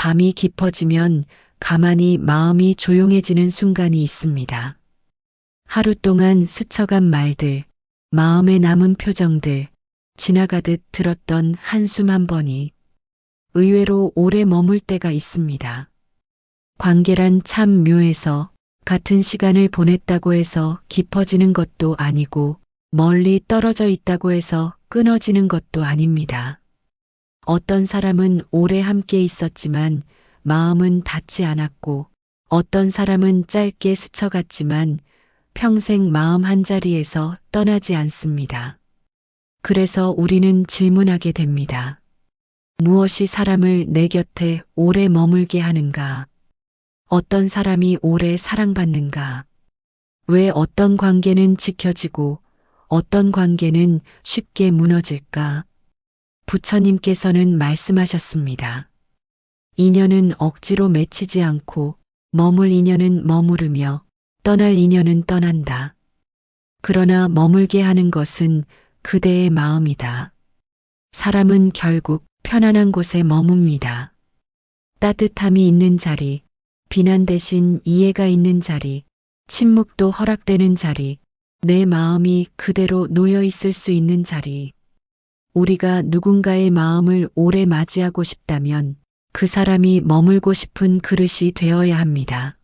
밤이 깊어지면 가만히 마음이 조용해지는 순간이 있습니다. 하루 동안 스쳐간 말들, 마음에 남은 표정들, 지나가듯 들었던 한숨 한 번이 의외로 오래 머물 때가 있습니다. 관계란 참 묘해서 같은 시간을 보냈다고 해서 깊어지는 것도 아니고 멀리 떨어져 있다고 해서 끊어지는 것도 아닙니다. 어떤 사람은 오래 함께 있었지만 마음은 닿지 않았고 어떤 사람은 짧게 스쳐갔지만 평생 마음 한자리에서 떠나지 않습니다. 그래서 우리는 질문하게 됩니다. 무엇이 사람을 내 곁에 오래 머물게 하는가? 어떤 사람이 오래 사랑받는가? 왜 어떤 관계는 지켜지고 어떤 관계는 쉽게 무너질까? 부처님께서는 말씀하셨습니다. 인연은 억지로 맺히지 않고 머물 인연은 머무르며 떠날 인연은 떠난다. 그러나 머물게 하는 것은 그대의 마음이다. 사람은 결국 편안한 곳에 머뭅니다. 따뜻함이 있는 자리, 비난 대신 이해가 있는 자리, 침묵도 허락되는 자리, 내 마음이 그대로 놓여 있을 수 있는 자리. 우리가 누군가의 마음을 오래 맞이하고 싶다면 그 사람이 머물고 싶은 그릇이 되어야 합니다.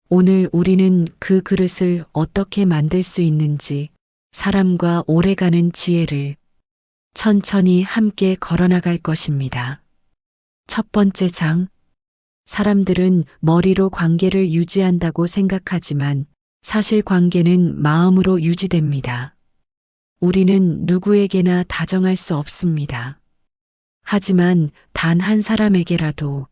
오늘 우리는 그 그릇을 어떻게 만들 수 있는지 사람과 오래가는 지혜를 천천히 함께 걸어나갈 것입니다. 첫 번째 장. 사람들은 머리로 관계를 유지한다고 생각하지만 사실 관계는 마음으로 유지됩니다. 우리는 누구에게나 다정할 수 없습니다. 하지만 단 한 사람에게라도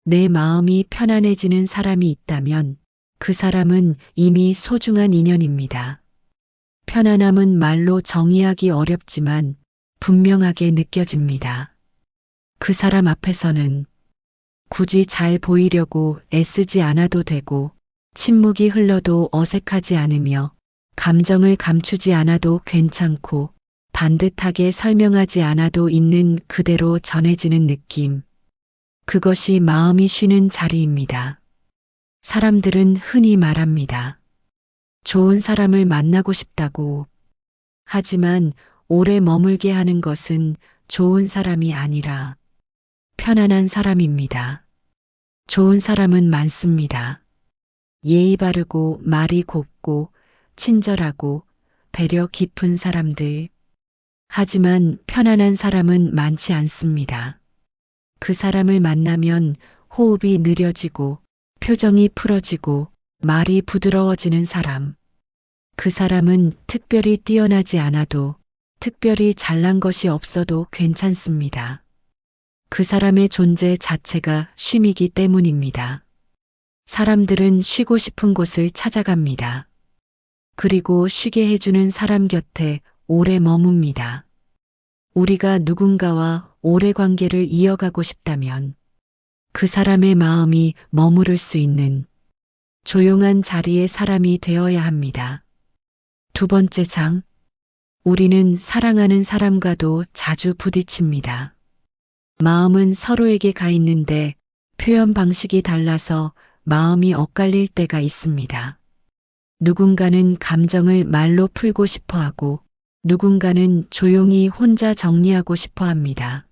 내 마음이 편안해지는 사람이 있다면 그 사람은 이미 소중한 인연입니다. 편안함은 말로 정의하기 어렵지만 분명하게 느껴집니다. 그 사람 앞에서는 굳이 잘 보이려고 애쓰지 않아도 되고 침묵이 흘러도 어색하지 않으며 감정을 감추지 않아도 괜찮고 반듯하게 설명하지 않아도 있는 그대로 전해지는 느낌. 그것이 마음이 쉬는 자리입니다. 사람들은 흔히 말합니다. 좋은 사람을 만나고 싶다고. 하지만 오래 머물게 하는 것은 좋은 사람이 아니라 편안한 사람입니다. 좋은 사람은 많습니다. 예의 바르고 말이 곱고 친절하고 배려 깊은 사람들. 하지만 편안한 사람은 많지 않습니다. 그 사람을 만나면 호흡이 느려지고 표정이 풀어지고 말이 부드러워지는 사람. 그 사람은 특별히 뛰어나지 않아도 특별히 잘난 것이 없어도 괜찮습니다. 그 사람의 존재 자체가 쉼이기 때문입니다. 사람들은 쉬고 싶은 곳을 찾아갑니다. 그리고 쉬게 해주는 사람 곁에 오래 머뭅니다. 우리가 누군가와 오래 관계를 이어가고 싶다면 그 사람의 마음이 머무를 수 있는 조용한 자리의 사람이 되어야 합니다. 두 번째 장. 우리는 사랑하는 사람과도 자주 부딪힙니다. 마음은 서로에게 가 있는데 표현 방식이 달라서 마음이 엇갈릴 때가 있습니다. 누군가는 감정을 말로 풀고 싶어 하고 누군가는 조용히 혼자 정리하고 싶어 합니다.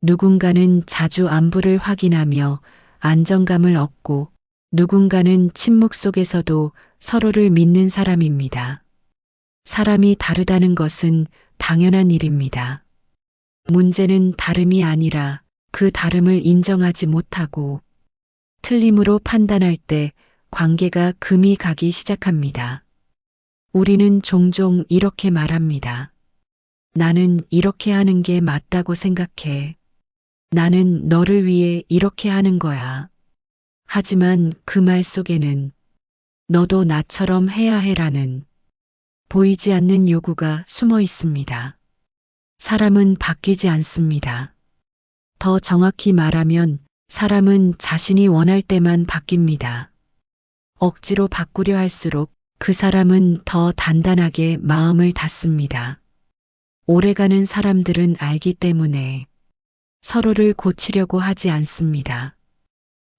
누군가는 자주 안부를 확인하며 안정감을 얻고 누군가는 침묵 속에서도 서로를 믿는 사람입니다. 사람이 다르다는 것은 당연한 일입니다. 문제는 다름이 아니라 그 다름을 인정하지 못하고 틀림으로 판단할 때 관계가 금이 가기 시작합니다. 우리는 종종 이렇게 말합니다. 나는 이렇게 하는 게 맞다고 생각해. 나는 너를 위해 이렇게 하는 거야. 하지만 그 말 속에는 너도 나처럼 해야 해라는 보이지 않는 요구가 숨어 있습니다. 사람은 바뀌지 않습니다. 더 정확히 말하면 사람은 자신이 원할 때만 바뀝니다. 억지로 바꾸려 할수록 그 사람은 더 단단하게 마음을 닫습니다. 오래가는 사람들은 알기 때문에 서로를 고치려고 하지 않습니다.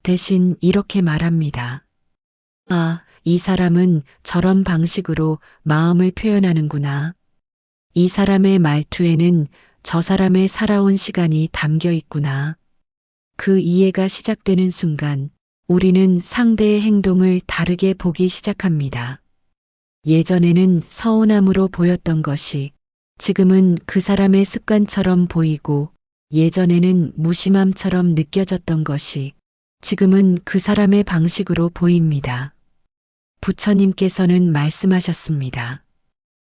대신 이렇게 말합니다. 아, 이 사람은 저런 방식으로 마음을 표현하는구나. 이 사람의 말투에는 저 사람의 살아온 시간이 담겨 있구나. 그 이해가 시작되는 순간 우리는 상대의 행동을 다르게 보기 시작합니다. 예전에는 서운함으로 보였던 것이 지금은 그 사람의 습관처럼 보이고, 예전에는 무심함처럼 느껴졌던 것이 지금은 그 사람의 방식으로 보입니다. 부처님께서는 말씀하셨습니다.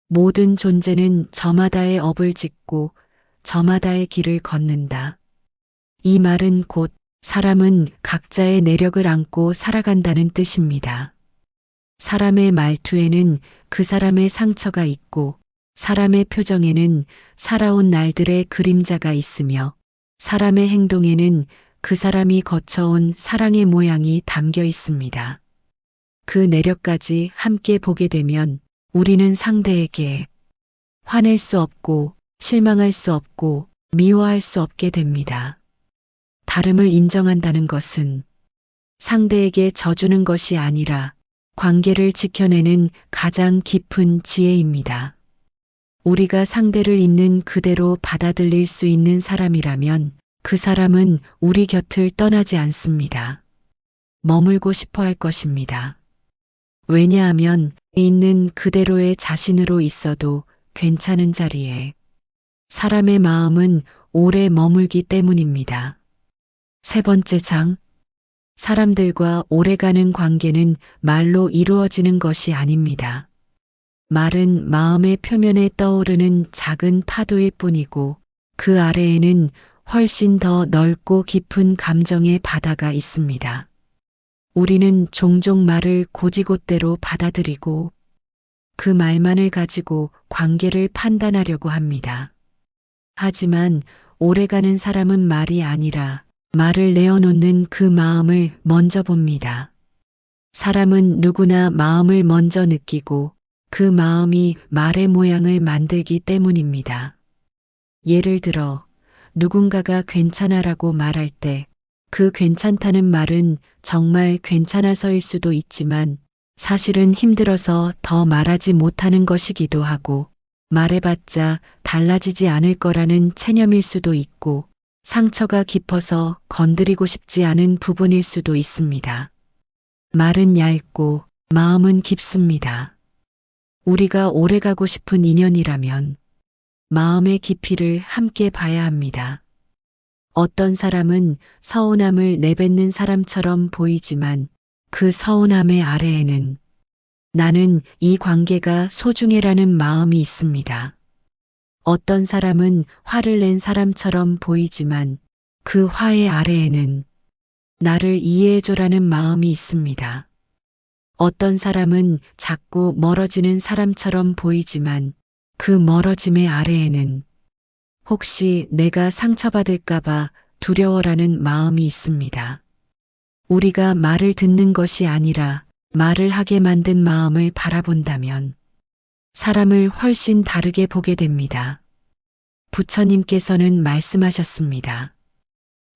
모든 존재는 저마다의 업을 짓고 저마다의 길을 걷는다. 이 말은 곧 사람은 각자의 내력을 안고 살아간다는 뜻입니다. 사람의 말투에는 그 사람의 상처가 있고, 사람의 표정에는 살아온 날들의 그림자가 있으며, 사람의 행동에는 그 사람이 거쳐온 사랑의 모양이 담겨 있습니다. 그 내력까지 함께 보게 되면 우리는 상대에게 화낼 수 없고, 실망할 수 없고, 미워할 수 없게 됩니다. 다름을 인정한다는 것은 상대에게 져주는 것이 아니라 관계를 지켜내는 가장 깊은 지혜입니다. 우리가 상대를 있는 그대로 받아들일 수 있는 사람이라면 그 사람은 우리 곁을 떠나지 않습니다. 머물고 싶어 할 것입니다. 왜냐하면 있는 그대로의 자신으로 있어도 괜찮은 자리에 사람의 마음은 오래 머물기 때문입니다. 세 번째 장, 사람들과 오래가는 관계는 말로 이루어지는 것이 아닙니다. 말은 마음의 표면에 떠오르는 작은 파도일 뿐이고, 그 아래에는 훨씬 더 넓고 깊은 감정의 바다가 있습니다. 우리는 종종 말을 고지곳대로 받아들이고 그 말만을 가지고 관계를 판단하려고 합니다. 하지만 오래가는 사람은 말이 아니라 말을 내어놓는 그 마음을 먼저 봅니다. 사람은 누구나 마음을 먼저 느끼고 그 마음이 말의 모양을 만들기 때문입니다. 예를 들어 누군가가 괜찮아라고 말할 때 그 괜찮다는 말은 정말 괜찮아서일 수도 있지만 사실은 힘들어서 더 말하지 못하는 것이기도 하고, 말해봤자 달라지지 않을 거라는 체념일 수도 있고, 상처가 깊어서 건드리고 싶지 않은 부분일 수도 있습니다. 말은 얇고 마음은 깊습니다. 우리가 오래가고 싶은 인연이라면 마음의 깊이를 함께 봐야 합니다. 어떤 사람은 서운함을 내뱉는 사람처럼 보이지만 그 서운함의 아래에는 나는 이 관계가 소중해라는 마음이 있습니다. 어떤 사람은 화를 낸 사람처럼 보이지만 그 화의 아래에는 나를 이해해줘라는 마음이 있습니다. 어떤 사람은 자꾸 멀어지는 사람처럼 보이지만 그 멀어짐의 아래에는 혹시 내가 상처받을까봐 두려워라는 마음이 있습니다. 우리가 말을 듣는 것이 아니라 말을 하게 만든 마음을 바라본다면 사람을 훨씬 다르게 보게 됩니다. 부처님께서는 말씀하셨습니다.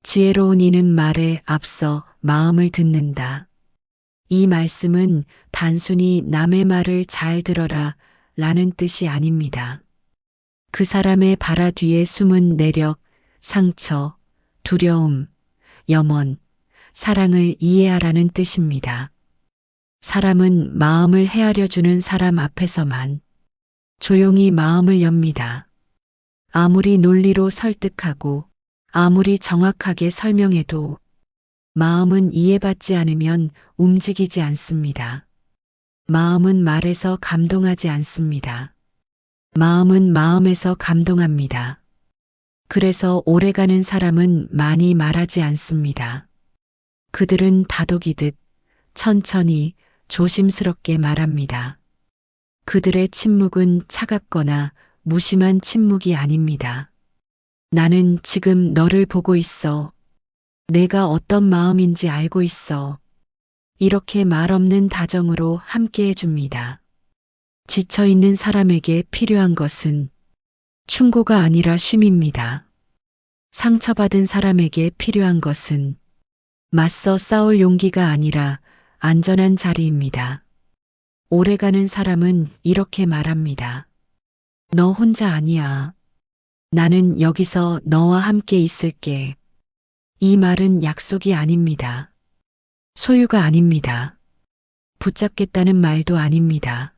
지혜로운 이는 말에 앞서 마음을 듣는다. 이 말씀은 단순히 남의 말을 잘 들어라 라는 뜻이 아닙니다. 그 사람의 발화 뒤에 숨은 내력, 상처, 두려움, 염원, 사랑을 이해하라는 뜻입니다. 사람은 마음을 헤아려 주는 사람 앞에서만 조용히 마음을 엽니다. 아무리 논리로 설득하고 아무리 정확하게 설명해도 마음은 이해받지 않으면 움직이지 않습니다. 마음은 말에서 감동하지 않습니다. 마음은 마음에서 감동합니다. 그래서 오래가는 사람은 많이 말하지 않습니다. 그들은 다독이듯 천천히 조심스럽게 말합니다. 그들의 침묵은 차갑거나 무심한 침묵이 아닙니다. 나는 지금 너를 보고 있어. 내가 어떤 마음인지 알고 있어. 이렇게 말 없는 다정으로 함께 해줍니다. 지쳐있는 사람에게 필요한 것은 충고가 아니라 쉼입니다. 상처받은 사람에게 필요한 것은 맞서 싸울 용기가 아니라 안전한 자리입니다. 오래가는 사람은 이렇게 말합니다. 너 혼자 아니야. 나는 여기서 너와 함께 있을게. 이 말은 약속이 아닙니다. 소유가 아닙니다. 붙잡겠다는 말도 아닙니다.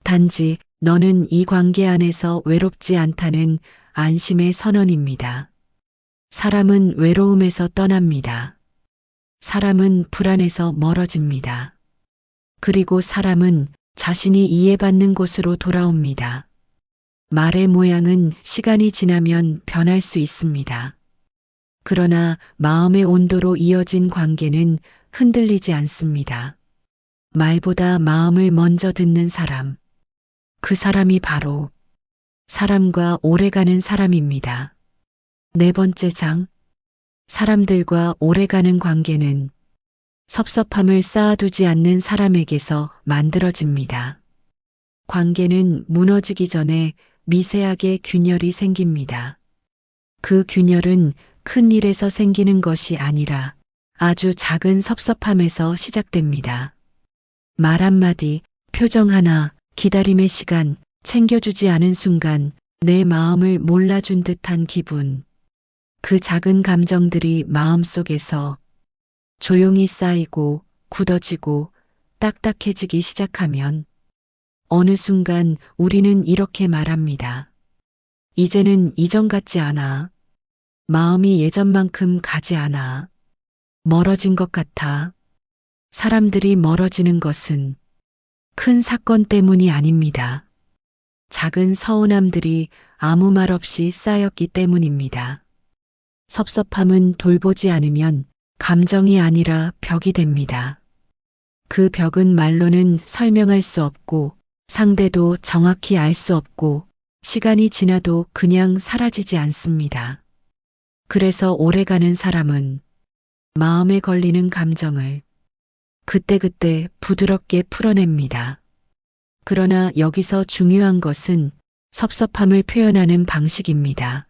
단지 너는 이 관계 안에서 외롭지 않다는 안심의 선언입니다. 사람은 외로움에서 떠납니다. 사람은 불안해서 멀어집니다. 그리고 사람은 자신이 이해받는 곳으로 돌아옵니다. 말의 모양은 시간이 지나면 변할 수 있습니다. 그러나 마음의 온도로 이어진 관계는 흔들리지 않습니다. 말보다 마음을 먼저 듣는 사람. 그 사람이 바로 사람과 오래가는 사람입니다. 네 번째 장. 사람들과 오래가는 관계는 섭섭함을 쌓아두지 않는 사람에게서 만들어집니다. 관계는 무너지기 전에 미세하게 균열이 생깁니다. 그 균열은 큰 일에서 생기는 것이 아니라 아주 작은 섭섭함에서 시작됩니다. 말 한마디, 표정 하나, 기다림의 시간, 챙겨주지 않은 순간 내 마음을 몰라준 듯한 기분. 그 작은 감정들이 마음속에서 조용히 쌓이고 굳어지고 딱딱해지기 시작하면 어느 순간 우리는 이렇게 말합니다. 이제는 이전 같지 않아. 마음이 예전만큼 가지 않아. 멀어진 것 같아. 사람들이 멀어지는 것은 큰 사건 때문이 아닙니다. 작은 서운함들이 아무 말 없이 쌓였기 때문입니다. 섭섭함은 돌보지 않으면 감정이 아니라 벽이 됩니다. 그 벽은 말로는 설명할 수 없고 상대도 정확히 알 수 없고 시간이 지나도 그냥 사라지지 않습니다. 그래서 오래가는 사람은 마음에 걸리는 감정을 그때그때 부드럽게 풀어냅니다. 그러나 여기서 중요한 것은 섭섭함을 표현하는 방식입니다.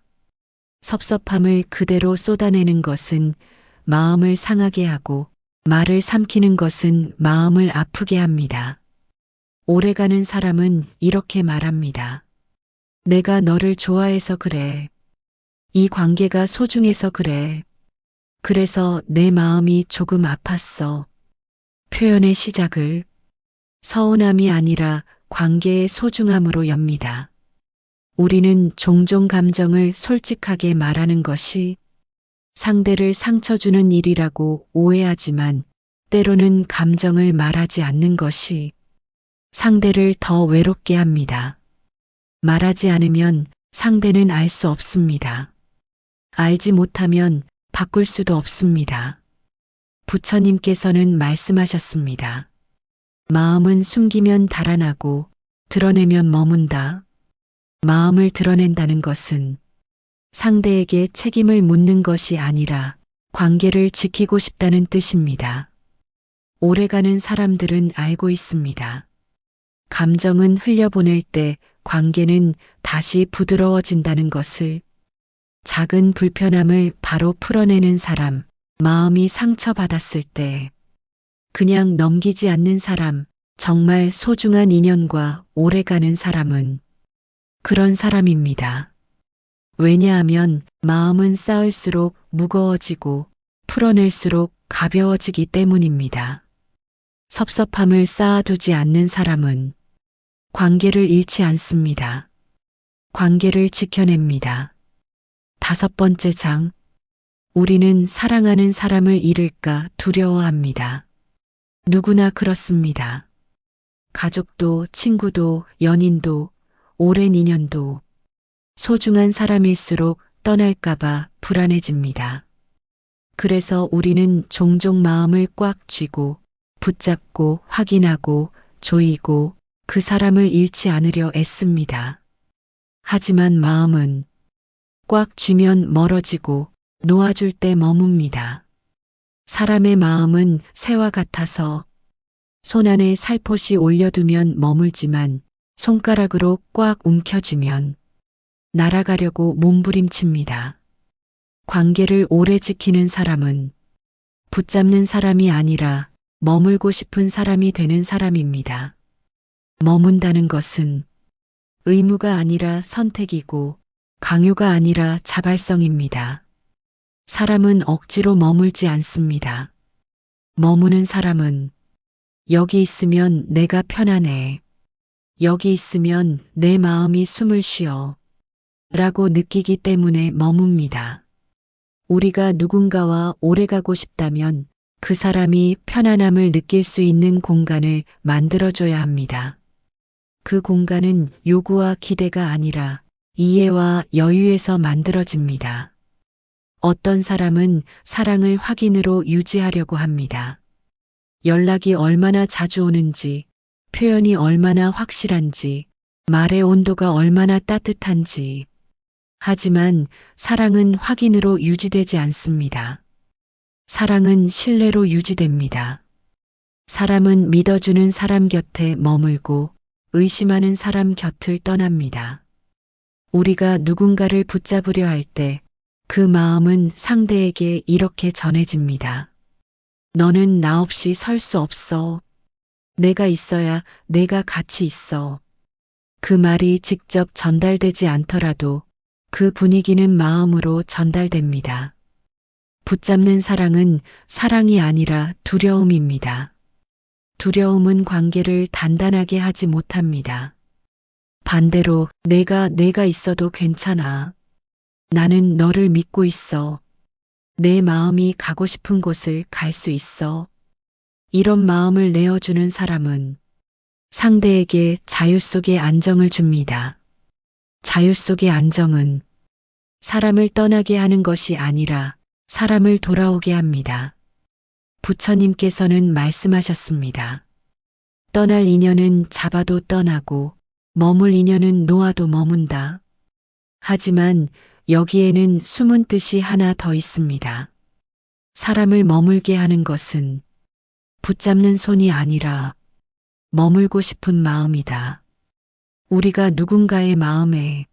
섭섭함을 그대로 쏟아내는 것은 마음을 상하게 하고 말을 삼키는 것은 마음을 아프게 합니다. 오래가는 사람은 이렇게 말합니다. 내가 너를 좋아해서 그래. 이 관계가 소중해서 그래. 그래서 내 마음이 조금 아팠어. 표현의 시작을 서운함이 아니라 관계의 소중함으로 엽니다. 우리는 종종 감정을 솔직하게 말하는 것이 상대를 상처 주는 일이라고 오해하지만 때로는 감정을 말하지 않는 것이 상대를 더 외롭게 합니다. 말하지 않으면 상대는 알 수 없습니다. 알지 못하면 바꿀 수도 없습니다. 부처님께서는 말씀하셨습니다. 마음은 숨기면 달아나고 드러내면 머문다. 마음을 드러낸다는 것은 상대에게 책임을 묻는 것이 아니라 관계를 지키고 싶다는 뜻입니다. 오래가는 사람들은 알고 있습니다. 감정은 흘려보낼 때 관계는 다시 부드러워진다는 것을. 작은 불편함을 바로 풀어내는 사람, 마음이 상처받았을 때 그냥 넘기지 않는 사람, 정말 소중한 인연과 오래가는 사람은 그런 사람입니다. 왜냐하면 마음은 쌓을수록 무거워지고 풀어낼수록 가벼워지기 때문입니다. 섭섭함을 쌓아두지 않는 사람은 관계를 잃지 않습니다. 관계를 지켜냅니다. 다섯 번째 장. 우리는 사랑하는 사람을 잃을까 두려워합니다. 누구나 그렇습니다. 가족도, 친구도, 연인도, 오랜 인연도 소중한 사람일수록 떠날까봐 불안해집니다. 그래서 우리는 종종 마음을 꽉 쥐고 붙잡고 확인하고 조이고 그 사람을 잃지 않으려 애씁니다. 하지만 마음은 꽉 쥐면 멀어지고 놓아줄 때 머뭅니다. 사람의 마음은 새와 같아서 손 안에 살포시 올려두면 머물지만 손가락으로 꽉 움켜쥐면 날아가려고 몸부림칩니다. 관계를 오래 지키는 사람은 붙잡는 사람이 아니라 머물고 싶은 사람이 되는 사람입니다. 머문다는 것은 의무가 아니라 선택이고 강요가 아니라 자발성입니다. 사람은 억지로 머물지 않습니다. 머무는 사람은 여기 있으면 내가 편안해. 여기 있으면 내 마음이 숨을 쉬어. 라고 느끼기 때문에 머뭅니다. 우리가 누군가와 오래 가고 싶다면 그 사람이 편안함을 느낄 수 있는 공간을 만들어줘야 합니다. 그 공간은 요구와 기대가 아니라 이해와 여유에서 만들어집니다. 어떤 사람은 사랑을 확인으로 유지하려고 합니다. 연락이 얼마나 자주 오는지, 표현이 얼마나 확실한지, 말의 온도가 얼마나 따뜻한지. 하지만 사랑은 확인으로 유지되지 않습니다. 사랑은 신뢰로 유지됩니다. 사람은 믿어주는 사람 곁에 머물고 의심하는 사람 곁을 떠납니다. 우리가 누군가를 붙잡으려 할 때 그 마음은 상대에게 이렇게 전해집니다. 너는 나 없이 설 수 없어. 내가 있어야 내가 같이 있어. 그 말이 직접 전달되지 않더라도 그 분위기는 마음으로 전달됩니다. 붙잡는 사랑은 사랑이 아니라 두려움입니다. 두려움은 관계를 단단하게 하지 못합니다. 반대로 내가 있어도 괜찮아. 나는 너를 믿고 있어. 내 마음이 가고 싶은 곳을 갈 수 있어. 이런 마음을 내어주는 사람은 상대에게 자유 속의 안정을 줍니다. 자유 속의 안정은 사람을 떠나게 하는 것이 아니라 사람을 돌아오게 합니다. 부처님께서는 말씀하셨습니다. 떠날 인연은 잡아도 떠나고 머물 인연은 놓아도 머문다. 하지만 여기에는 숨은 뜻이 하나 더 있습니다. 사람을 머물게 하는 것은 붙잡는 손이 아니라 머물고 싶은 마음이다. 우리가 누군가의 마음에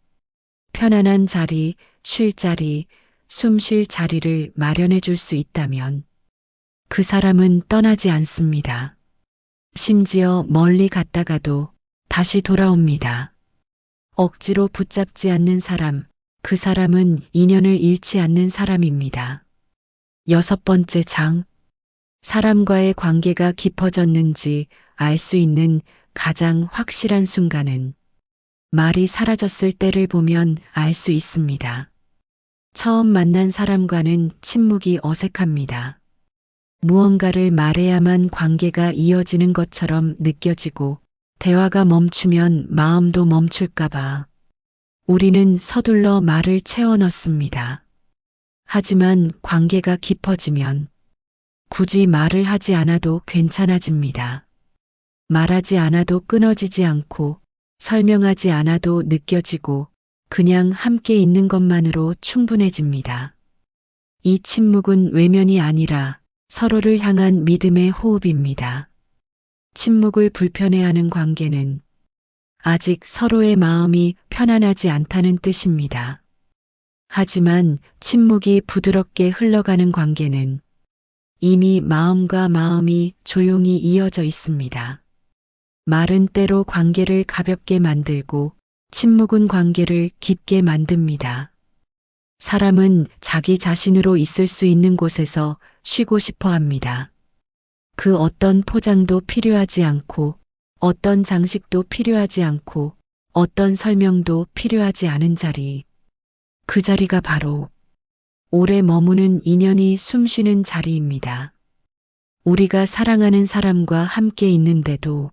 편안한 자리, 쉴 자리, 숨 쉴 자리를 마련해 줄 수 있다면 그 사람은 떠나지 않습니다. 심지어 멀리 갔다가도 다시 돌아옵니다. 억지로 붙잡지 않는 사람, 그 사람은 인연을 잃지 않는 사람입니다. 6번째 장, 사람과의 관계가 깊어졌는지 알 수 있는 가장 확실한 순간은 말이 사라졌을 때를 보면 알 수 있습니다. 처음 만난 사람과는 침묵이 어색합니다. 무언가를 말해야만 관계가 이어지는 것처럼 느껴지고 대화가 멈추면 마음도 멈출까봐 우리는 서둘러 말을 채워 넣습니다. 하지만 관계가 깊어지면 굳이 말을 하지 않아도 괜찮아집니다. 말하지 않아도 끊어지지 않고 설명하지 않아도 느껴지고 그냥 함께 있는 것만으로 충분해집니다. 이 침묵은 외면이 아니라 서로를 향한 믿음의 호흡입니다. 침묵을 불편해하는 관계는 아직 서로의 마음이 편안하지 않다는 뜻입니다. 하지만 침묵이 부드럽게 흘러가는 관계는 이미 마음과 마음이 조용히 이어져 있습니다. 말은 때로 관계를 가볍게 만들고 침묵은 관계를 깊게 만듭니다. 사람은 자기 자신으로 있을 수 있는 곳에서 쉬고 싶어 합니다. 그 어떤 포장도 필요하지 않고 어떤 장식도 필요하지 않고 어떤 설명도 필요하지 않은 자리. 그 자리가 바로 오래 머무는 인연이 숨쉬는 자리입니다. 우리가 사랑하는 사람과 함께 있는데도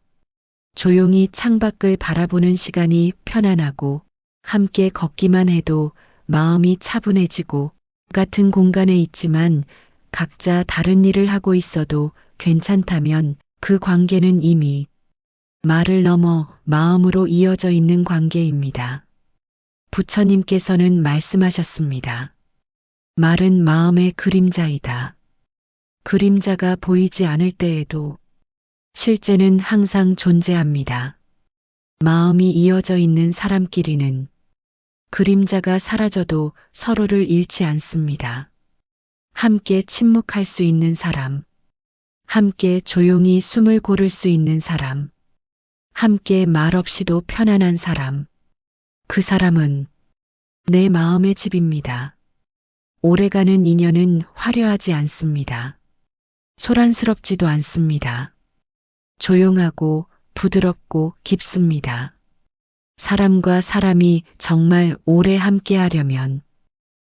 조용히 창밖을 바라보는 시간이 편안하고 함께 걷기만 해도 마음이 차분해지고 같은 공간에 있지만 각자 다른 일을 하고 있어도 괜찮다면 그 관계는 이미 말을 넘어 마음으로 이어져 있는 관계입니다. 부처님께서는 말씀하셨습니다. 말은 마음의 그림자이다. 그림자가 보이지 않을 때에도 실제는 항상 존재합니다. 마음이 이어져 있는 사람끼리는 그림자가 사라져도 서로를 잃지 않습니다. 함께 침묵할 수 있는 사람, 함께 조용히 숨을 고를 수 있는 사람, 함께 말없이도 편안한 사람, 그 사람은 내 마음의 집입니다. 오래가는 인연은 화려하지 않습니다. 소란스럽지도 않습니다. 조용하고 부드럽고 깊습니다. 사람과 사람이 정말 오래 함께 하려면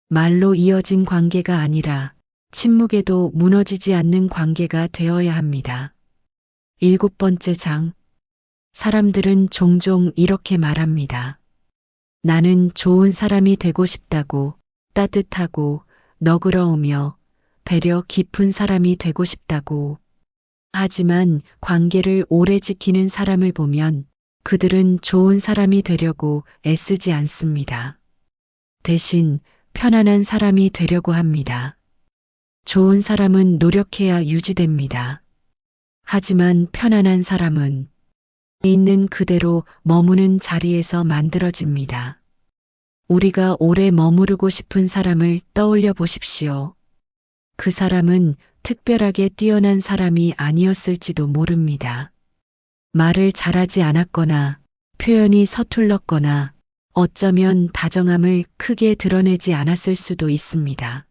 말로 이어진 관계가 아니라 침묵에도 무너지지 않는 관계가 되어야 합니다. 7번째 장. 사람들은 종종 이렇게 말합니다. 나는 좋은 사람이 되고 싶다고, 따뜻하고 너그러우며 배려 깊은 사람이 되고 싶다고. 하지만 관계를 오래 지키는 사람을 보면 그들은 좋은 사람이 되려고 애쓰지 않습니다. 대신 편안한 사람이 되려고 합니다. 좋은 사람은 노력해야 유지됩니다. 하지만 편안한 사람은 있는 그대로 머무는 자리에서 만들어집니다. 우리가 오래 머무르고 싶은 사람을 떠올려 보십시오. 그 사람은 특별하게 뛰어난 사람이 아니었을지도 모릅니다. 말을 잘하지 않았거나 표현이 서툴렀거나 어쩌면 다정함을 크게 드러내지 않았을 수도 있습니다.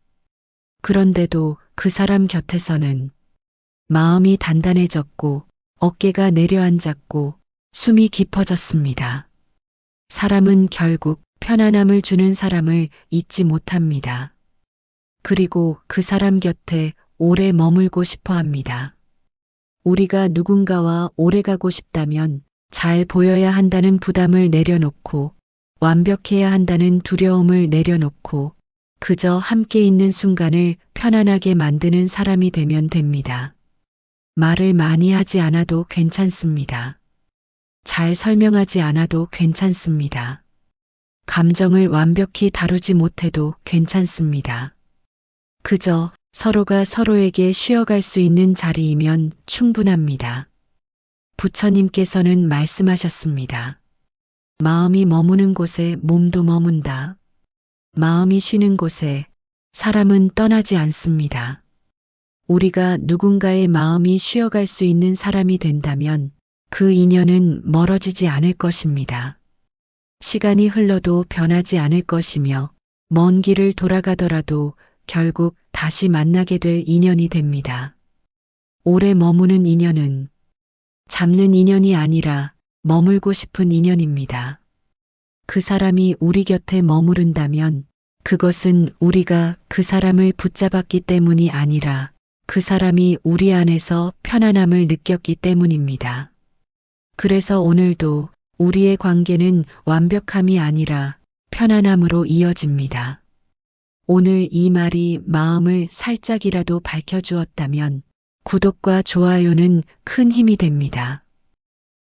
그런데도 그 사람 곁에서는 마음이 단단해졌고 어깨가 내려앉았고 숨이 깊어졌습니다. 사람은 결국 편안함을 주는 사람을 잊지 못합니다. 그리고 그 사람 곁에 오래 머물고 싶어 합니다. 우리가 누군가와 오래 가고 싶다면 잘 보여야 한다는 부담을 내려놓고 완벽해야 한다는 두려움을 내려놓고 그저 함께 있는 순간을 편안하게 만드는 사람이 되면 됩니다. 말을 많이 하지 않아도 괜찮습니다. 잘 설명하지 않아도 괜찮습니다. 감정을 완벽히 다루지 못해도 괜찮습니다. 그저 서로가 서로에게 쉬어갈 수 있는 자리이면 충분합니다. 부처님께서는 말씀하셨습니다. 마음이 머무는 곳에 몸도 머문다. 마음이 쉬는 곳에 사람은 떠나지 않습니다. 우리가 누군가의 마음이 쉬어갈 수 있는 사람이 된다면 그 인연은 멀어지지 않을 것입니다. 시간이 흘러도 변하지 않을 것이며 먼 길을 돌아가더라도 결국 다시 만나게 될 인연이 됩니다. 오래 머무는 인연은 잡는 인연이 아니라 머물고 싶은 인연입니다. 그 사람이 우리 곁에 머무른다면 그것은 우리가 그 사람을 붙잡았기 때문이 아니라 그 사람이 우리 안에서 편안함을 느꼈기 때문입니다. 그래서 오늘도 우리의 관계는 완벽함이 아니라 편안함으로 이어집니다. 오늘 이 말이 마음을 살짝이라도 밝혀주었다면 구독과 좋아요는 큰 힘이 됩니다.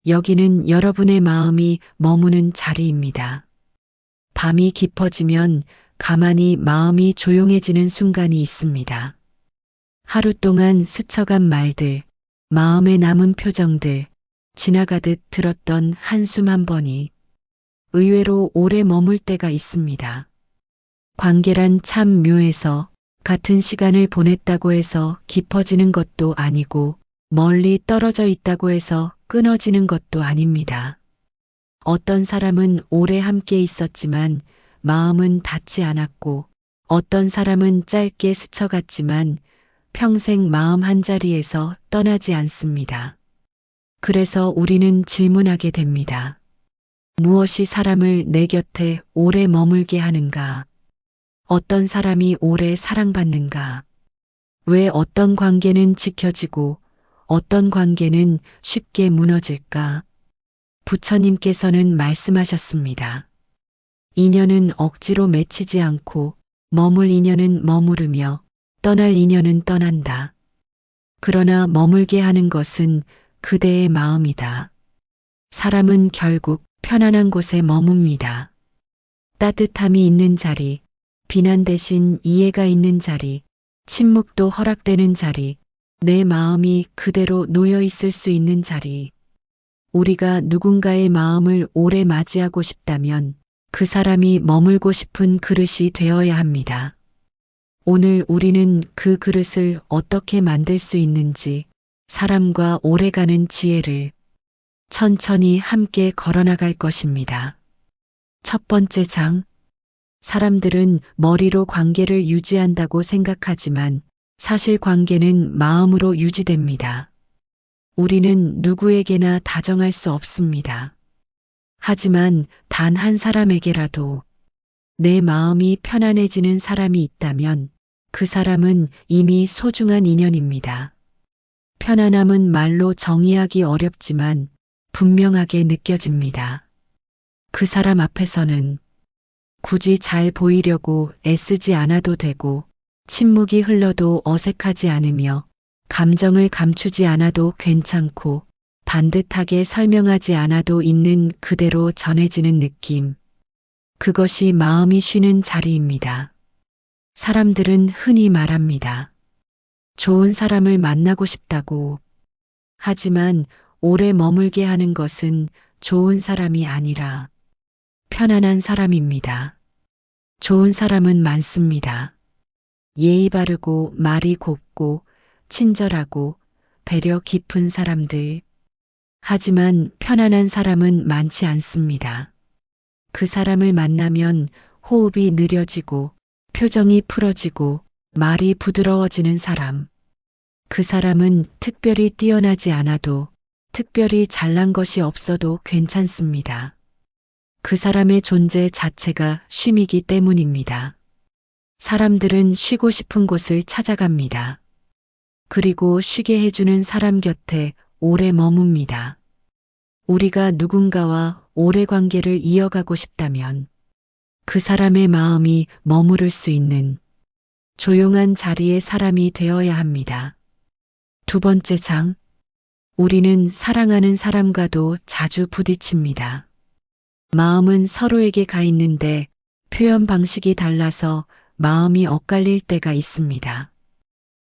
여기는 여러분의 마음이 머무는 자리입니다. 밤이 깊어지면 가만히 마음이 조용해지는 순간이 있습니다. 하루 동안 스쳐간 말들, 마음에 남은 표정들, 지나가듯 들었던 한숨 한 번이 의외로 오래 머물 때가 있습니다. 관계란 참 묘해서 같은 시간을 보냈다고 해서 깊어지는 것도 아니고 멀리 떨어져 있다고 해서 끊어지는 것도 아닙니다. 어떤 사람은 오래 함께 있었지만 마음은 닿지 않았고 어떤 사람은 짧게 스쳐갔지만 평생 마음 한자리에서 떠나지 않습니다. 그래서 우리는 질문하게 됩니다. 무엇이 사람을 내 곁에 오래 머물게 하는가? 어떤 사람이 오래 사랑받는가? 왜 어떤 관계는 지켜지고 어떤 관계는 쉽게 무너질까? 부처님께서는 말씀하셨습니다. 인연은 억지로 맺히지 않고 머물 인연은 머무르며 떠날 인연은 떠난다. 그러나 머물게 하는 것은 그대의 마음이다. 사람은 결국 편안한 곳에 머뭅니다. 따뜻함이 있는 자리, 비난 대신 이해가 있는 자리, 침묵도 허락되는 자리, 내 마음이 그대로 놓여 있을 수 있는 자리. 우리가 누군가의 마음을 오래 맞이하고 싶다면 그 사람이 머물고 싶은 그릇이 되어야 합니다. 오늘 우리는 그 그릇을 어떻게 만들 수 있는지 사람과 오래가는 지혜를 천천히 함께 걸어나갈 것입니다. 첫 번째 장. 사람들은 머리로 관계를 유지한다고 생각하지만 사실 관계는 마음으로 유지됩니다. 우리는 누구에게나 다정할 수 없습니다. 하지만 단 한 사람에게라도 내 마음이 편안해지는 사람이 있다면 그 사람은 이미 소중한 인연입니다. 편안함은 말로 정의하기 어렵지만 분명하게 느껴집니다. 그 사람 앞에서는 굳이 잘 보이려고 애쓰지 않아도 되고 침묵이 흘러도 어색하지 않으며 감정을 감추지 않아도 괜찮고 반듯하게 설명하지 않아도 있는 그대로 전해지는 느낌. 그것이 마음이 쉬는 자리입니다. 사람들은 흔히 말합니다. 좋은 사람을 만나고 싶다고. 하지만 오래 머물게 하는 것은 좋은 사람이 아니라 편안한 사람입니다. 좋은 사람은 많습니다. 예의 바르고 말이 곱고 친절하고 배려 깊은 사람들. 하지만 편안한 사람은 많지 않습니다. 그 사람을 만나면 호흡이 느려지고 표정이 풀어지고 말이 부드러워지는 사람. 그 사람은 특별히 뛰어나지 않아도 특별히 잘난 것이 없어도 괜찮습니다. 그 사람의 존재 자체가 쉼이기 때문입니다. 사람들은 쉬고 싶은 곳을 찾아갑니다. 그리고 쉬게 해주는 사람 곁에 오래 머뭅니다. 우리가 누군가와 오래 관계를 이어가고 싶다면 그 사람의 마음이 머무를 수 있는 조용한 자리의 사람이 되어야 합니다. 두 번째 장. 우리는 사랑하는 사람과도 자주 부딪힙니다. 마음은 서로에게 가 있는데 표현 방식이 달라서 마음이 엇갈릴 때가 있습니다.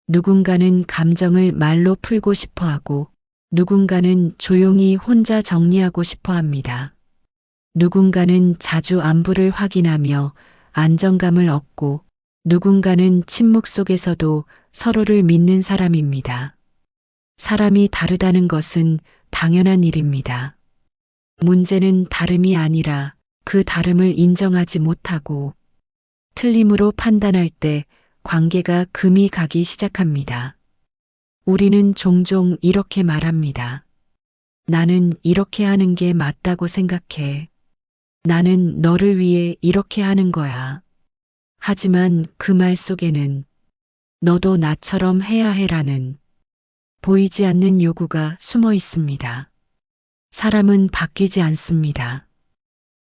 누군가는 감정을 말로 풀고 싶어 하고 누군가는 조용히 혼자 정리하고 싶어 합니다. 누군가는 자주 안부를 확인하며 안정감을 얻고 누군가는 침묵 속에서도 서로를 믿는 사람입니다. 사람이 다르다는 것은 당연한 일입니다. 문제는 다름이 아니라 그 다름을 인정하지 못하고 틀림으로 판단할 때 관계가 금이 가기 시작합니다. 우리는 종종 이렇게 말합니다. 나는 이렇게 하는 게 맞다고 생각해. 나는 너를 위해 이렇게 하는 거야. 하지만 그 말 속에는 너도 나처럼 해야 해라는 보이지 않는 요구가 숨어 있습니다. 사람은 바뀌지 않습니다.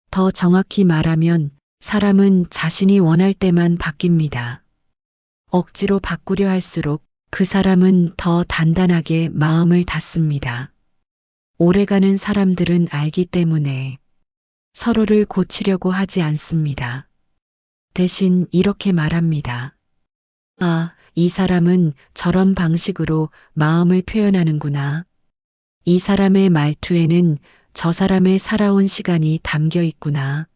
더 정확히 말하면 사람은 자신이 원할 때만 바뀝니다. 억지로 바꾸려 할수록 그 사람은 더 단단하게 마음을 닫습니다. 오래가는 사람들은 알기 때문에 서로를 고치려고 하지 않습니다. 대신 이렇게 말합니다. 아, 이 사람은 저런 방식으로 마음을 표현하는구나. 이 사람의 말투에는 저 사람의 살아온 시간이 담겨 있구나.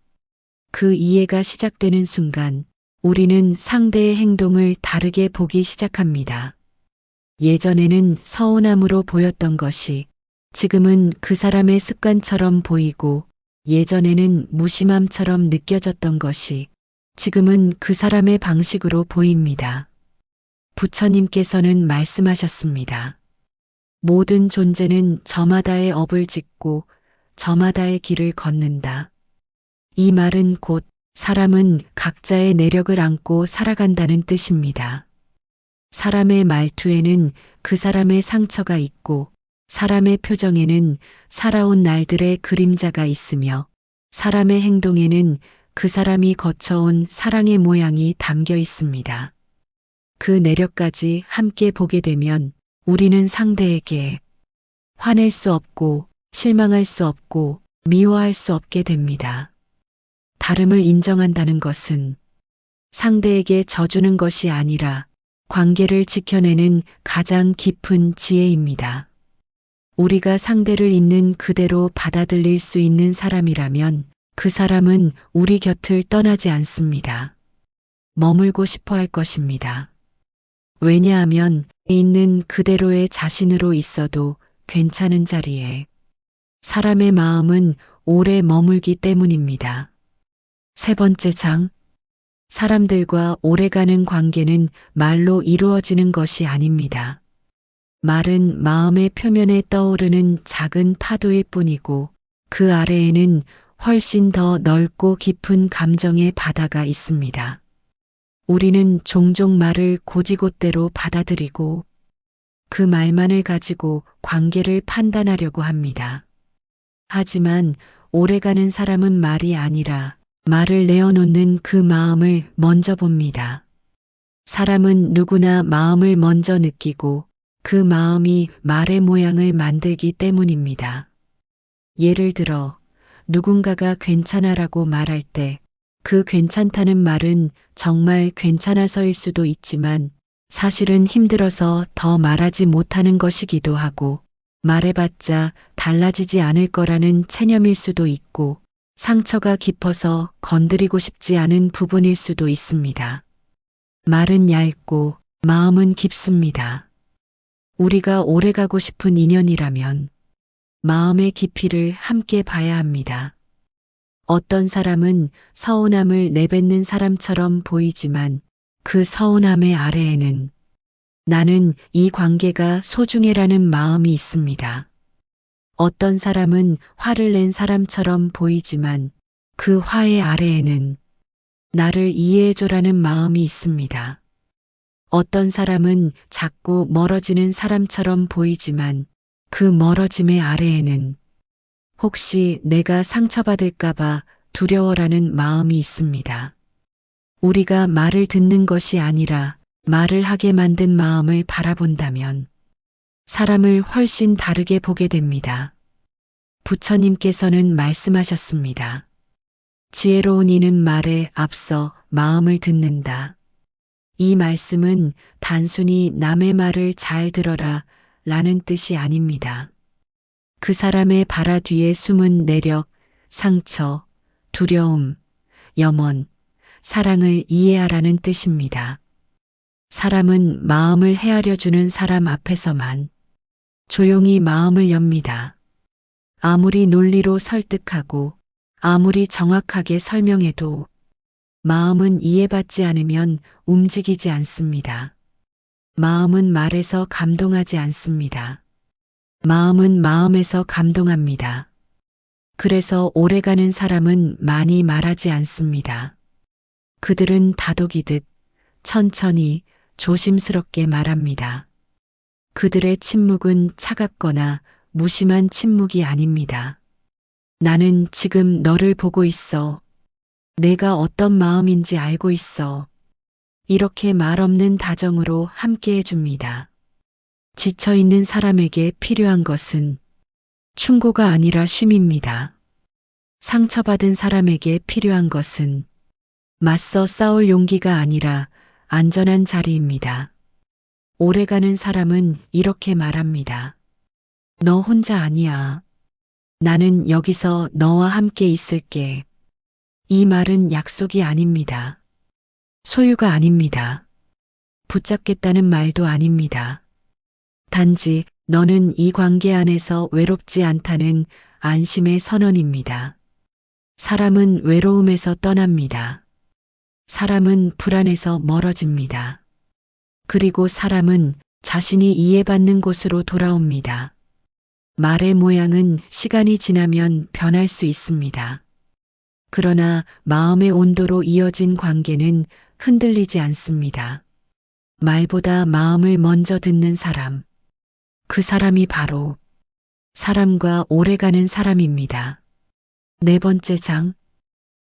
그 이해가 시작되는 순간 우리는 상대의 행동을 다르게 보기 시작합니다. 예전에는 서운함으로 보였던 것이 지금은 그 사람의 습관처럼 보이고 예전에는 무심함처럼 느껴졌던 것이 지금은 그 사람의 방식으로 보입니다. 부처님께서는 말씀하셨습니다. 모든 존재는 저마다의 업을 짓고 저마다의 길을 걷는다. 이 말은 곧 사람은 각자의 내력을 안고 살아간다는 뜻입니다. 사람의 말투에는 그 사람의 상처가 있고 사람의 표정에는 살아온 날들의 그림자가 있으며 사람의 행동에는 그 사람이 거쳐온 사랑의 모양이 담겨 있습니다. 그 내력까지 함께 보게 되면 우리는 상대에게 화낼 수 없고 실망할 수 없고 미워할 수 없게 됩니다. 다름을 인정한다는 것은 상대에게 져주는 것이 아니라 관계를 지켜내는 가장 깊은 지혜입니다. 우리가 상대를 있는 그대로 받아들일 수 있는 사람이라면 그 사람은 우리 곁을 떠나지 않습니다. 머물고 싶어 할 것입니다. 왜냐하면 있는 그대로의 자신으로 있어도 괜찮은 자리에 사람의 마음은 오래 머물기 때문입니다. 세 번째 장, 사람들과 오래가는 관계는 말로 이루어지는 것이 아닙니다. 말은 마음의 표면에 떠오르는 작은 파도일 뿐이고 그 아래에는 훨씬 더 넓고 깊은 감정의 바다가 있습니다. 우리는 종종 말을 고지곳대로 받아들이고 그 말만을 가지고 관계를 판단하려고 합니다. 하지만 오래가는 사람은 말이 아니라 말을 내어놓는 그 마음을 먼저 봅니다. 사람은 누구나 마음을 먼저 느끼고 그 마음이 말의 모양을 만들기 때문입니다. 예를 들어 누군가가 괜찮아라고 말할 때 그 괜찮다는 말은 정말 괜찮아서일 수도 있지만 사실은 힘들어서 더 말하지 못하는 것이기도 하고 말해봤자 달라지지 않을 거라는 체념일 수도 있고 상처가 깊어서 건드리고 싶지 않은 부분일 수도 있습니다. 말은 얇고 마음은 깊습니다. 우리가 오래가고 싶은 인연이라면 마음의 깊이를 함께 봐야 합니다. 어떤 사람은 서운함을 내뱉는 사람처럼 보이지만 그 서운함의 아래에는 나는 이 관계가 소중해라는 마음이 있습니다. 어떤 사람은 화를 낸 사람처럼 보이지만 그 화의 아래에는 나를 이해해줘라는 마음이 있습니다. 어떤 사람은 자꾸 멀어지는 사람처럼 보이지만 그 멀어짐의 아래에는 혹시 내가 상처받을까봐 두려워라는 마음이 있습니다. 우리가 말을 듣는 것이 아니라 말을 하게 만든 마음을 바라본다면 사람을 훨씬 다르게 보게 됩니다. 부처님께서는 말씀하셨습니다. 지혜로운 이는 말에 앞서 마음을 듣는다. 이 말씀은 단순히 남의 말을 잘 들어라 라는 뜻이 아닙니다. 그 사람의 발화 뒤에 숨은 내력, 상처, 두려움, 염원, 사랑을 이해하라는 뜻입니다. 사람은 마음을 헤아려 주는 사람 앞에서만 조용히 마음을 엽니다. 아무리 논리로 설득하고 아무리 정확하게 설명해도 마음은 이해받지 않으면 움직이지 않습니다. 마음은 말에서 감동하지 않습니다. 마음은 마음에서 감동합니다. 그래서 오래가는 사람은 많이 말하지 않습니다. 그들은 다독이듯 천천히 조심스럽게 말합니다. 그들의 침묵은 차갑거나 무심한 침묵이 아닙니다. 나는 지금 너를 보고 있어. 내가 어떤 마음인지 알고 있어. 이렇게 말 없는 다정으로 함께 해줍니다. 지쳐있는 사람에게 필요한 것은 충고가 아니라 쉼입니다. 상처받은 사람에게 필요한 것은 맞서 싸울 용기가 아니라 안전한 자리입니다. 오래가는 사람은 이렇게 말합니다. 너 혼자 아니야. 나는 여기서 너와 함께 있을게. 이 말은 약속이 아닙니다. 소유가 아닙니다. 붙잡겠다는 말도 아닙니다. 단지 너는 이 관계 안에서 외롭지 않다는 안심의 선언입니다. 사람은 외로움에서 떠납니다. 사람은 불안해서 멀어집니다. 그리고 사람은 자신이 이해받는 곳으로 돌아옵니다. 말의 모양은 시간이 지나면 변할 수 있습니다. 그러나 마음의 온도로 이어진 관계는 흔들리지 않습니다. 말보다 마음을 먼저 듣는 사람. 그 사람이 바로 사람과 오래가는 사람입니다. 네 번째 장,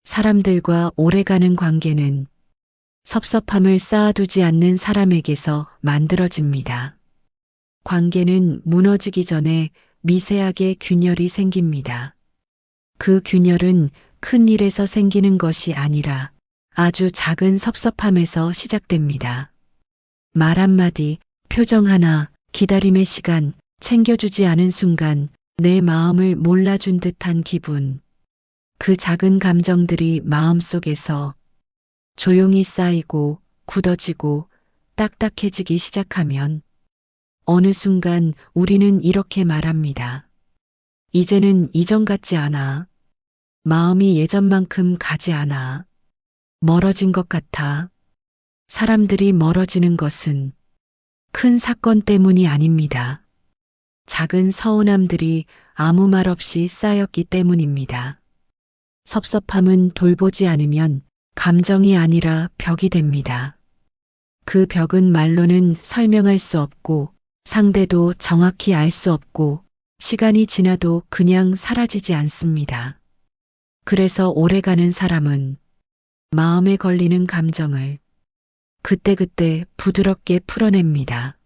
사람들과 오래가는 관계는 섭섭함을 쌓아두지 않는 사람에게서 만들어집니다. 관계는 무너지기 전에 미세하게 균열이 생깁니다. 그 균열은 큰 일에서 생기는 것이 아니라 아주 작은 섭섭함에서 시작됩니다. 말 한마디, 표정 하나, 기다림의 시간, 챙겨주지 않은 순간 내 마음을 몰라준 듯한 기분. 그 작은 감정들이 마음속에서 조용히 쌓이고 굳어지고 딱딱해지기 시작하면 어느 순간 우리는 이렇게 말합니다. 이제는 이전 같지 않아. 마음이 예전만큼 가지 않아. 멀어진 것 같아. 사람들이 멀어지는 것은 큰 사건 때문이 아닙니다. 작은 서운함들이 아무 말 없이 쌓였기 때문입니다. 섭섭함은 돌보지 않으면 감정이 아니라 벽이 됩니다. 그 벽은 말로는 설명할 수 없고 상대도 정확히 알 수 없고 시간이 지나도 그냥 사라지지 않습니다. 그래서 오래가는 사람은 마음에 걸리는 감정을 그때그때 부드럽게 풀어냅니다.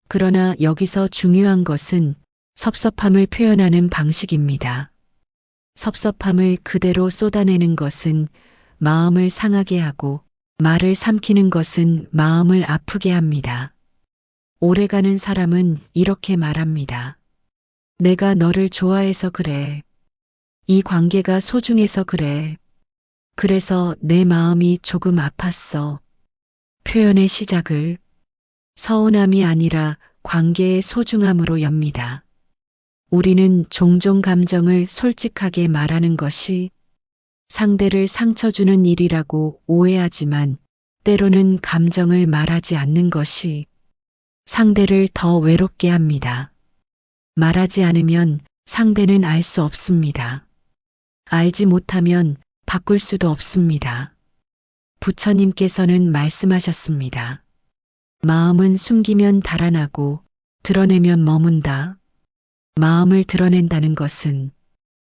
그러나 여기서 중요한 것은 섭섭함을 표현하는 방식입니다. 섭섭함을 그대로 쏟아내는 것은 마음을 상하게 하고 말을 삼키는 것은 마음을 아프게 합니다. 오래가는 사람은 이렇게 말합니다. 내가 너를 좋아해서 그래. 이 관계가 소중해서 그래. 그래서 내 마음이 조금 아팠어. 표현의 시작을 서운함이 아니라 관계의 소중함으로 엽니다. 우리는 종종 감정을 솔직하게 말하는 것이 상대를 상처 주는 일이라고 오해하지만 때로는 감정을 말하지 않는 것이 상대를 더 외롭게 합니다. 말하지 않으면 상대는 알 수 없습니다. 알지 못하면 바꿀 수도 없습니다. 부처님께서는 말씀하셨습니다. 마음은 숨기면 달아나고 드러내면 머문다. 마음을 드러낸다는 것은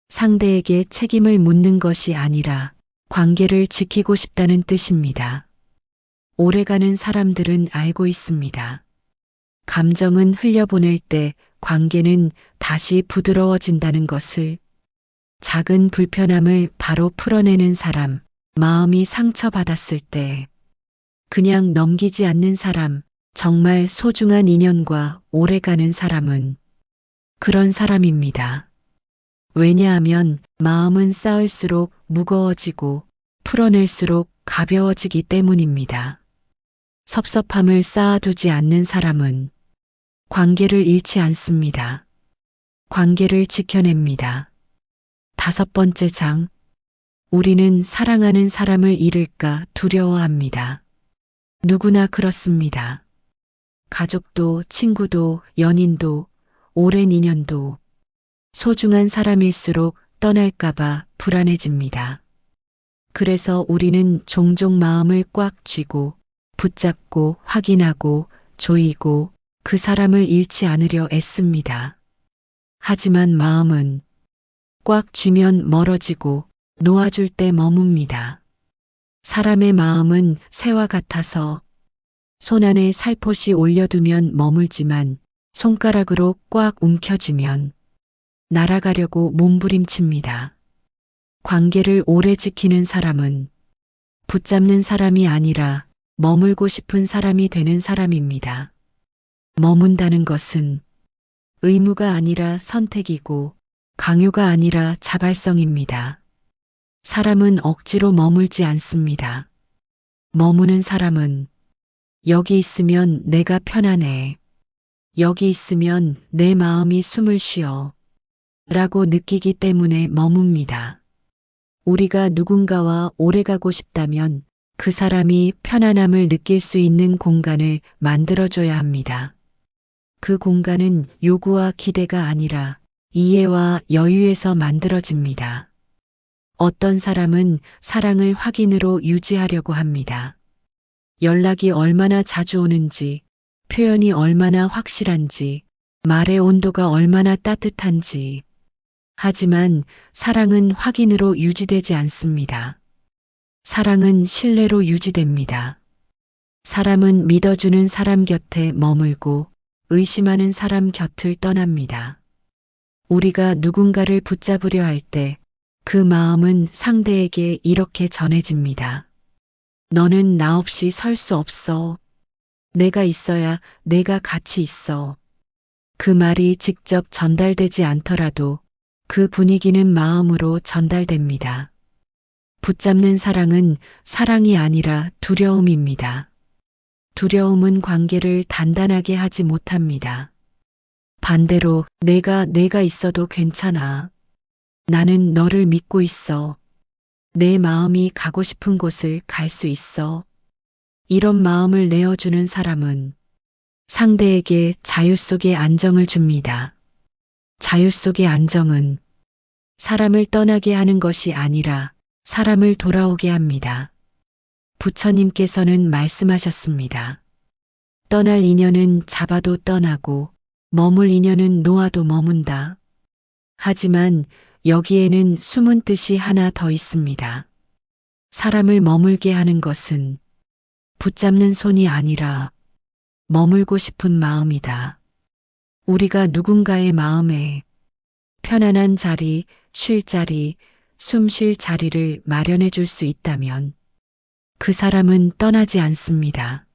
상대에게 책임을 묻는 것이 아니라 관계를 지키고 싶다는 뜻입니다. 오래가는 사람들은 알고 있습니다. 감정은 흘려보낼 때 관계는 다시 부드러워진다는 것을. 작은 불편함을 바로 풀어내는 사람, 마음이 상처받았을 때 그냥 넘기지 않는 사람, 정말 소중한 인연과 오래가는 사람은 그런 사람입니다. 왜냐하면 마음은 쌓을수록 무거워지고 풀어낼수록 가벼워지기 때문입니다. 섭섭함을 쌓아두지 않는 사람은 관계를 잃지 않습니다. 관계를 지켜냅니다. 5번째 장. 우리는 사랑하는 사람을 잃을까 두려워합니다. 누구나 그렇습니다. 가족도, 친구도, 연인도, 오랜 인연도 소중한 사람일수록 떠날까봐 불안해집니다. 그래서 우리는 종종 마음을 꽉 쥐고 붙잡고 확인하고 조이고 그 사람을 잃지 않으려 애씁니다. 하지만 마음은 꽉 쥐면 멀어지고 놓아줄 때 머뭅니다. 사람의 마음은 새와 같아서 손 안에 살포시 올려두면 머물지만 손가락으로 꽉 움켜쥐면 날아가려고 몸부림칩니다. 관계를 오래 지키는 사람은 붙잡는 사람이 아니라 머물고 싶은 사람이 되는 사람입니다. 머문다는 것은 의무가 아니라 선택이고 강요가 아니라 자발성입니다. 사람은 억지로 머물지 않습니다. 머무는 사람은 여기 있으면 내가 편안해. 여기 있으면 내 마음이 숨을 쉬어. 라고 느끼기 때문에 머뭅니다. 우리가 누군가와 오래가고 싶다면 그 사람이 편안함을 느낄 수 있는 공간을 만들어줘야 합니다. 그 공간은 요구와 기대가 아니라 이해와 여유에서 만들어집니다. 어떤 사람은 사랑을 확인으로 유지하려고 합니다. 연락이 얼마나 자주 오는지, 표현이 얼마나 확실한지, 말의 온도가 얼마나 따뜻한지. 하지만 사랑은 확인으로 유지되지 않습니다. 사랑은 신뢰로 유지됩니다. 사람은 믿어주는 사람 곁에 머물고 의심하는 사람 곁을 떠납니다. 우리가 누군가를 붙잡으려 할 때 그 마음은 상대에게 이렇게 전해집니다. 너는 나 없이 설 수 없어. 내가 있어야 내가 같이 있어. 그 말이 직접 전달되지 않더라도 그 분위기는 마음으로 전달됩니다. 붙잡는 사랑은 사랑이 아니라 두려움입니다. 두려움은 관계를 단단하게 하지 못합니다. 반대로 내가 있어도 괜찮아. 나는 너를 믿고 있어. 내 마음이 가고 싶은 곳을 갈 수 있어. 이런 마음을 내어주는 사람은 상대에게 자유 속의 안정을 줍니다. 자유 속의 안정은 사람을 떠나게 하는 것이 아니라 사람을 돌아오게 합니다. 부처님께서는 말씀하셨습니다. 떠날 인연은 잡아도 떠나고 머물 인연은 놓아도 머문다. 하지만 여기에는 숨은 뜻이 하나 더 있습니다. 사람을 머물게 하는 것은 붙잡는 손이 아니라 머물고 싶은 마음이다. 우리가 누군가의 마음에 편안한 자리, 쉴 자리, 숨 쉴 자리를 마련해 줄 수 있다면 그 사람은 떠나지 않습니다.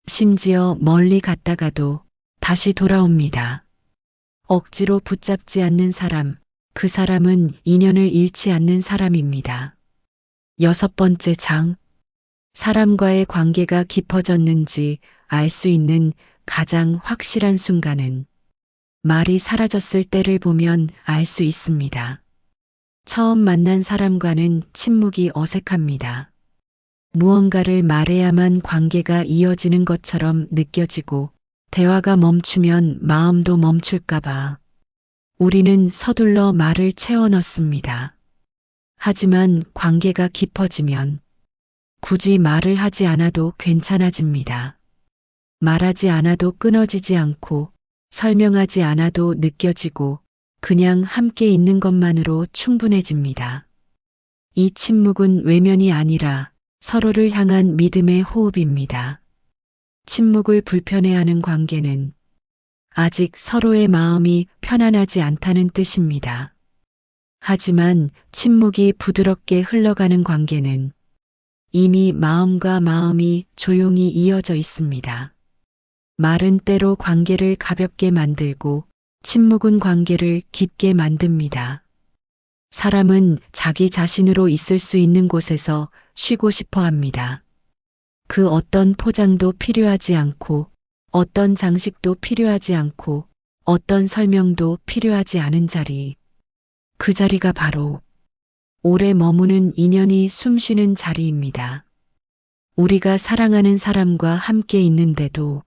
심지어 멀리 갔다가도 다시 돌아옵니다. 억지로 붙잡지 않는 사람, 그 사람은 인연을 잃지 않는 사람입니다. 6번째 장, 사람과의 관계가 깊어졌는지 알 수 있는 가장 확실한 순간은 말이 사라졌을 때를 보면 알 수 있습니다. 처음 만난 사람과는 침묵이 어색합니다. 무언가를 말해야만 관계가 이어지는 것처럼 느껴지고 대화가 멈추면 마음도 멈출까봐 우리는 서둘러 말을 채워 넣습니다. 하지만 관계가 깊어지면 굳이 말을 하지 않아도 괜찮아집니다. 말하지 않아도 끊어지지 않고 설명하지 않아도 느껴지고 그냥 함께 있는 것만으로 충분해집니다. 이 침묵은 외면이 아니라 서로를 향한 믿음의 호흡입니다. 침묵을 불편해하는 관계는 아직 서로의 마음이 편안하지 않다는 뜻입니다. 하지만 침묵이 부드럽게 흘러가는 관계는 이미 마음과 마음이 조용히 이어져 있습니다. 말은 때로 관계를 가볍게 만들고 침묵은 관계를 깊게 만듭니다. 사람은 자기 자신으로 있을 수 있는 곳에서 쉬고 싶어 합니다. 그 어떤 포장도 필요하지 않고 어떤 장식도 필요하지 않고 어떤 설명도 필요하지 않은 자리. 그 자리가 바로 오래 머무는 인연이 숨쉬는 자리입니다. 우리가 사랑하는 사람과 함께 있는데도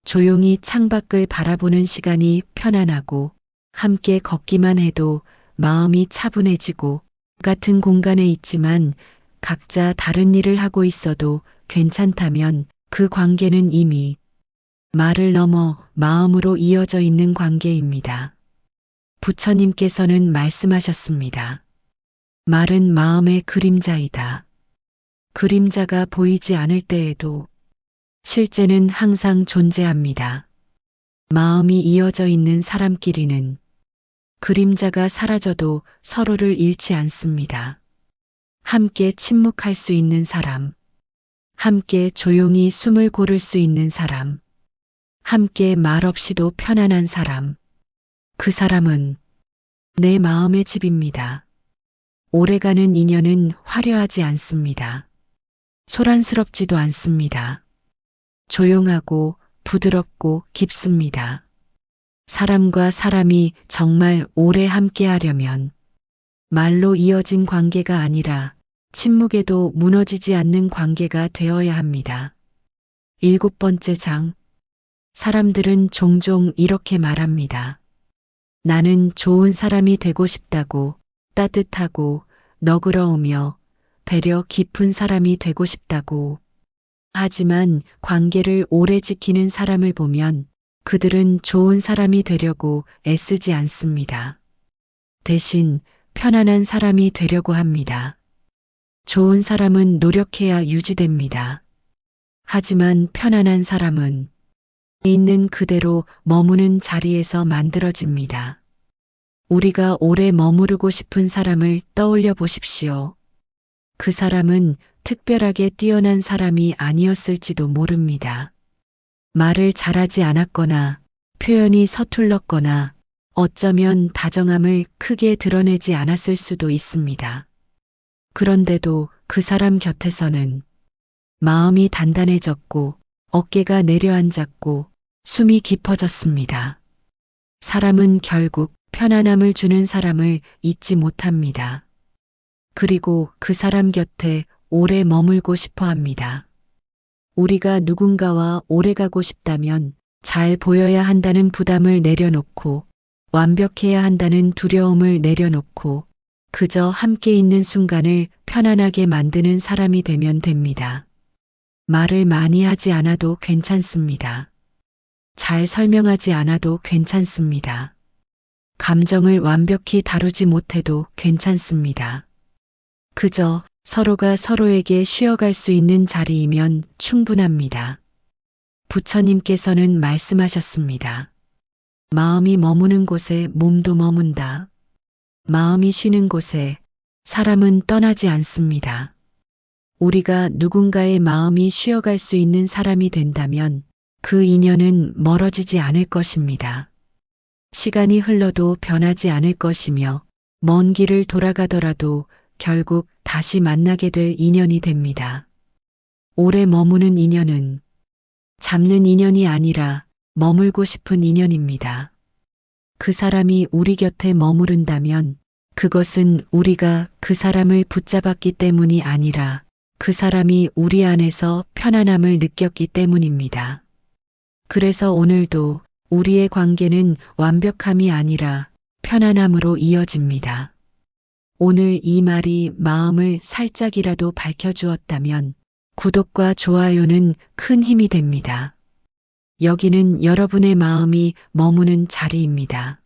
조용히 창밖을 바라보는 시간이 편안하고 함께 걷기만 해도 마음이 차분해지고 같은 공간에 있지만 각자 다른 일을 하고 있어도 괜찮다면 그 관계는 이미 말을 넘어 마음으로 이어져 있는 관계입니다. 부처님께서는 말씀하셨습니다. 말은 마음의 그림자이다. 그림자가 보이지 않을 때에도 실제는 항상 존재합니다. 마음이 이어져 있는 사람끼리는 그림자가 사라져도 서로를 잃지 않습니다. 함께 침묵할 수 있는 사람, 함께 조용히 숨을 고를 수 있는 사람, 함께 말없이도 편안한 사람, 그 사람은 내 마음의 집입니다. 오래가는 인연은 화려하지 않습니다. 소란스럽지도 않습니다. 조용하고 부드럽고 깊습니다. 사람과 사람이 정말 오래 함께 하려면 말로 이어진 관계가 아니라 침묵에도 무너지지 않는 관계가 되어야 합니다. 7번째 장. 사람들은 종종 이렇게 말합니다. 나는 좋은 사람이 되고 싶다고, 따뜻하고 너그러우며 배려 깊은 사람이 되고 싶다고. 하지만 관계를 오래 지키는 사람을 보면 그들은 좋은 사람이 되려고 애쓰지 않습니다. 대신 편안한 사람이 되려고 합니다. 좋은 사람은 노력해야 유지됩니다. 하지만 편안한 사람은 있는 그대로 머무는 자리에서 만들어집니다. 우리가 오래 머무르고 싶은 사람을 떠올려 보십시오. 그 사람은 특별하게 뛰어난 사람이 아니었을지도 모릅니다. 말을 잘하지 않았거나 표현이 서툴렀거나 어쩌면 다정함을 크게 드러내지 않았을 수도 있습니다. 그런데도 그 사람 곁에서는 마음이 단단해졌고 어깨가 내려앉았고 숨이 깊어졌습니다. 사람은 결국 편안함을 주는 사람을 잊지 못합니다. 그리고 그 사람 곁에 오래 머물고 싶어 합니다. 우리가 누군가와 오래 가고 싶다면 잘 보여야 한다는 부담을 내려놓고 완벽해야 한다는 두려움을 내려놓고 그저 함께 있는 순간을 편안하게 만드는 사람이 되면 됩니다. 말을 많이 하지 않아도 괜찮습니다. 잘 설명하지 않아도 괜찮습니다. 감정을 완벽히 다루지 못해도 괜찮습니다. 그저 서로가 서로에게 쉬어갈 수 있는 자리이면 충분합니다. 부처님께서는 말씀하셨습니다. 마음이 머무는 곳에 몸도 머문다. 마음이 쉬는 곳에 사람은 떠나지 않습니다. 우리가 누군가의 마음이 쉬어갈 수 있는 사람이 된다면 그 인연은 멀어지지 않을 것입니다. 시간이 흘러도 변하지 않을 것이며 먼 길을 돌아가더라도 결국 다시 만나게 될 인연이 됩니다. 오래 머무는 인연은 잡는 인연이 아니라 머물고 싶은 인연입니다. 그 사람이 우리 곁에 머무른다면 그것은 우리가 그 사람을 붙잡았기 때문이 아니라 그 사람이 우리 안에서 편안함을 느꼈기 때문입니다. 그래서 오늘도 우리의 관계는 완벽함이 아니라 편안함으로 이어집니다. 오늘 이 말이 마음을 살짝이라도 밝혀주었다면 구독과 좋아요는 큰 힘이 됩니다. 여기는 여러분의 마음이 머무는 자리입니다.